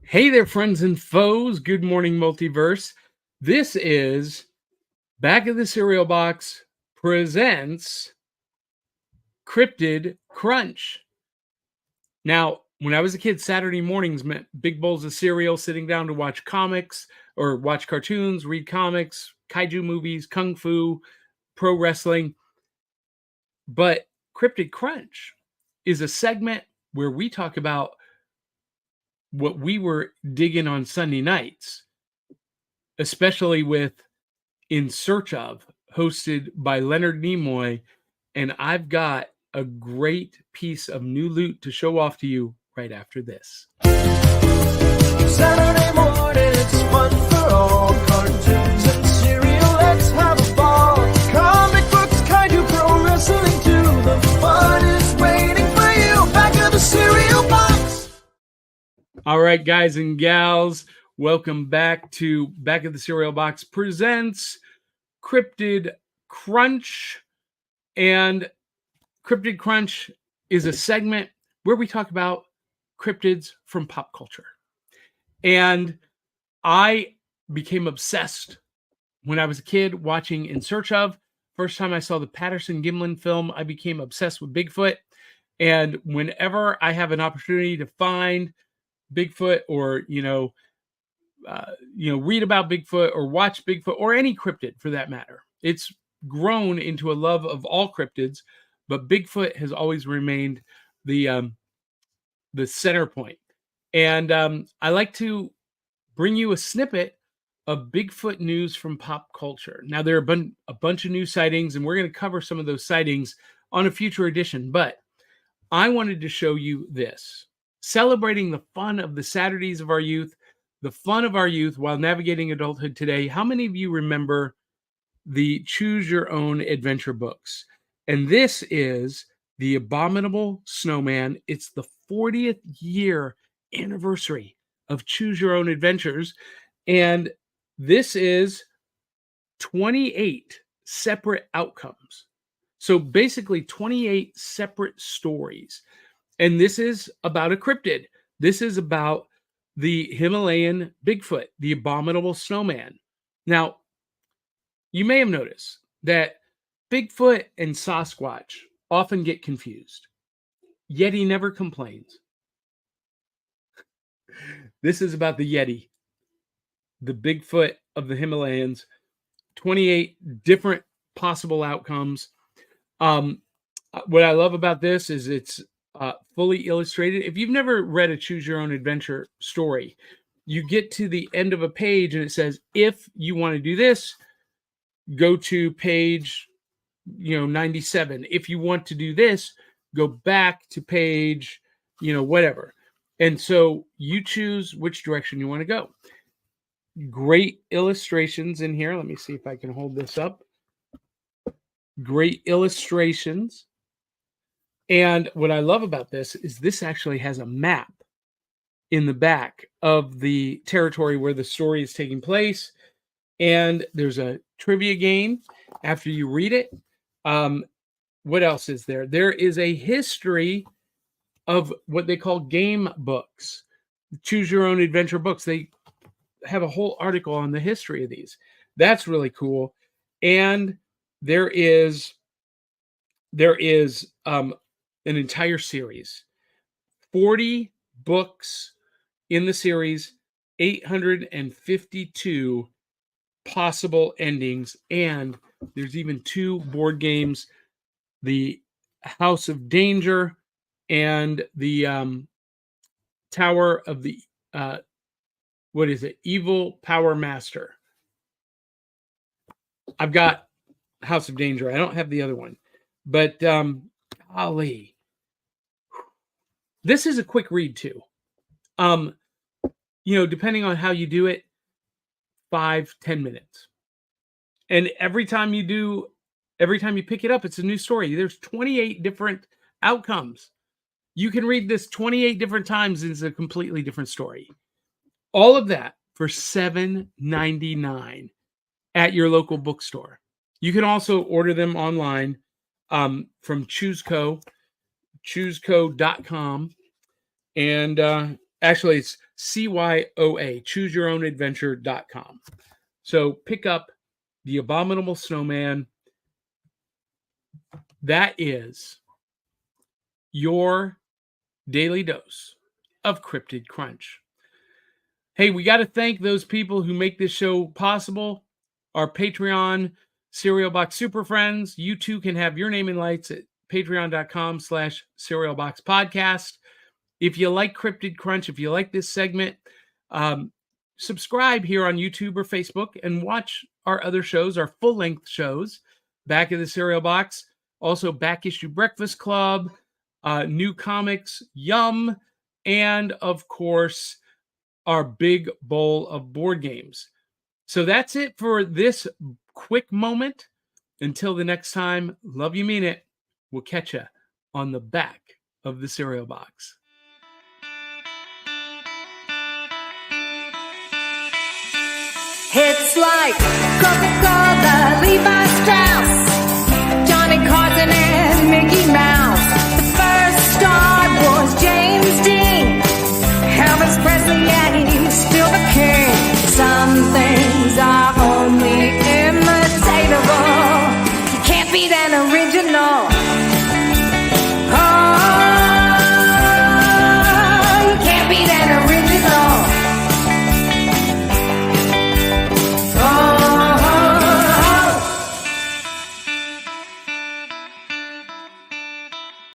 Hey there, friends and foes. Good morning, multiverse. This is Back of the Cereal Box presents Cryptid Crunch. Now, when I was a kid, Saturday mornings meant big bowls of cereal, sitting down to watch comics or watch cartoons, read comics, kaiju movies, kung fu, pro wrestling. But Cryptid Crunch is a segment where we talk about what we were digging on Sunday nights, especially with In Search Of, hosted by Leonard Nimoy. And I've got a great piece of new loot to show off to you right after this. Saturday morning, it's fun for all. Cartoons and cereal, let's have a ball. Comic books, kaiju, pro wrestling too. The fun is waiting for you. Back of the cereal box. All right, guys and gals, welcome back to Back of the Cereal Box presents Cryptid Crunch. And Cryptid Crunch is a segment where we talk about cryptids from pop culture. And I became obsessed when I was a kid watching In Search Of. First time I saw the Patterson-Gimlin film, I became obsessed with Bigfoot. And whenever I have an opportunity to find Bigfoot or, read about Bigfoot or watch Bigfoot or any cryptid for that matter, it's grown into a love of all cryptids, but Bigfoot has always remained the center point. And I like to bring you a snippet of Bigfoot news from pop culture. Now, there are a bunch of new sightings, and we're going to cover some of those sightings on a future edition, but I wanted to show you this. Celebrating the fun of the Saturdays of our youth, the fun of our youth while navigating adulthood today. How many of you remember the Choose Your Own Adventure books? And this is The Abominable Snowman. It's the 40th year anniversary of Choose Your Own Adventures. And this is 28 separate outcomes. So basically 28 separate stories. And this is about a cryptid. This is about the Himalayan Bigfoot, the Abominable Snowman. Now, you may have noticed that Bigfoot and Sasquatch often get confused, yet he never complains. This is about the Yeti, the Bigfoot of the Himalayas, 28 different possible outcomes. What I love about this is it's fully illustrated. If you've never read a Choose Your Own Adventure story, you get to the end of a page and it says, if you want to do this, go to page 97. If you want to do this, go back to page whatever. And so you choose which direction you want to go. Great illustrations in here. Let me see if I can hold this up. Great illustrations. And what I love about this is this actually has a map in the back of the territory where the story is taking place. And there's a trivia game after you read it. What else is there? There is a history of what they call game books, Choose Your Own Adventure books. They have a whole article on the history of these. That's really cool. And there is an entire series, 40 books in the series, 852 possible endings, and there's even 2 board games, the House of Danger and the Tower of the Evil Power Master. I've got House of Danger. I don't have the other one, but golly, this is a quick read too. Depending on how you do it, 5-10 minutes. And every time you pick it up, it's a new story. There's 28 different outcomes. You can read this 28 different times. It's a completely different story. All of that for $7.99 at your local bookstore. You can also order them online from chooseco.com. And Actually, it's CYOA, chooseyourownadventure.com. So pick up The Abominable Snowman. That is your daily dose of Cryptid Crunch. Hey, we got to thank those people who make this show possible. Our Patreon Cereal Box Super Friends. You too can have your name in lights at patreon.com/cerealboxpodcast. If you like Cryptid Crunch, if you like this segment, subscribe here on YouTube or Facebook and watch our other shows, our full-length shows, Back in the Cereal Box, also Back Issue Breakfast Club, New Comics, Yum, and of course, our big bowl of board games. So that's it for this quick moment. Until the next time, love you, mean it. We'll catch you on the back of the cereal box. It's like Coca-Cola, Levi's